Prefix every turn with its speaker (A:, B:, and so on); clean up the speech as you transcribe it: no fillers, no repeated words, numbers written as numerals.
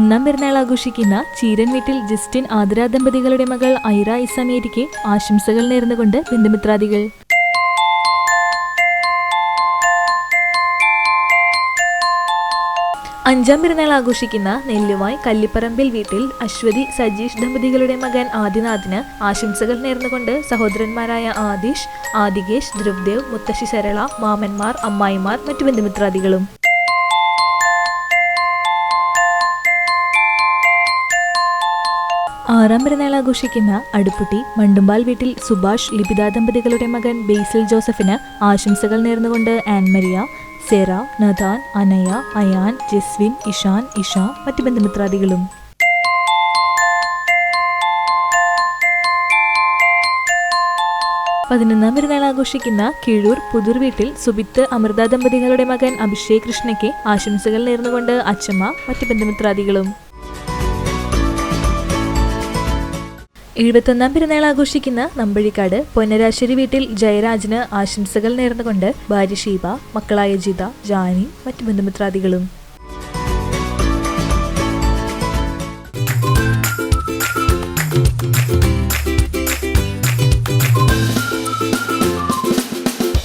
A: ഒന്നാം പെരുന്നാൾ ആഘോഷിക്കുന്ന ചീരൻ വീട്ടിൽ ജസ്റ്റിൻ ആതിര ദമ്പതികളുടെ മകൾ ഐറ ഇസമേരിക്ക് ആശംസകൾ നേർന്നുകൊണ്ട് ബന്ധുമിത്രാദികൾ. അഞ്ചാം പെരുന്നാൾ ആഘോഷിക്കുന്ന നെല്ലുവായ് കല്ലിപ്പറമ്പിൽ വീട്ടിൽ അശ്വതി സജീഷ് ദമ്പതികളുടെ മകൻ ആദിനാഥിന് ആശംസകൾ നേർന്നുകൊണ്ട് സഹോദരന്മാരായ ആദിഷ്, ആദികേഷ്, ധ്രുവ്ദേവ്, മുത്തശ്ശി സരള, മാമന്മാർ, അമ്മായിമാർ, മറ്റു ബന്ധുമിത്രാദികളും. ആറാം പെരുന്നാൾ ആഘോഷിക്കുന്ന അടുപ്പുട്ടി മണ്ടുമ്പാൽ വീട്ടിൽ സുഭാഷ് ലിപിത ദമ്പതികളുടെ മകൻ ബേസിൽ ജോസഫിന് ആശംസകൾ നേർന്നുകൊണ്ട് ആൻമരിയ, സെറ, നഥാൻ, അനയ, അയാൻ, ജസ്വിൻ, ഇഷാൻ, ഇഷ, മറ്റു ബന്ധുമിത്രാദികളും. പതിനൊന്നാം പെരുന്നാൾ ആഘോഷിക്കുന്ന കീഴൂർ പുതൂർ വീട്ടിൽ സുബിത്ത് അമൃത ദമ്പതികളുടെ മകൻ അഭിഷേക് കൃഷ്ണയ്ക്ക് ആശംസകൾ നേർന്നുകൊണ്ട് അച്ചമ്മ, മറ്റു ബന്ധുമിത്രാദികളും. 71ാം പെരുന്നാൾ ആഘോഷിക്കുന്ന നമ്പഴിക്കാട് പൊന്നരാശ്ശേരി വീട്ടിൽ ജയരാജിന് ആശംസകൾ നേർന്നുകൊണ്ട് ഭാര്യ ഷീബ, മക്കളായ ജിത, ജാനി, മറ്റു ബന്ധുമിത്രാദികളും.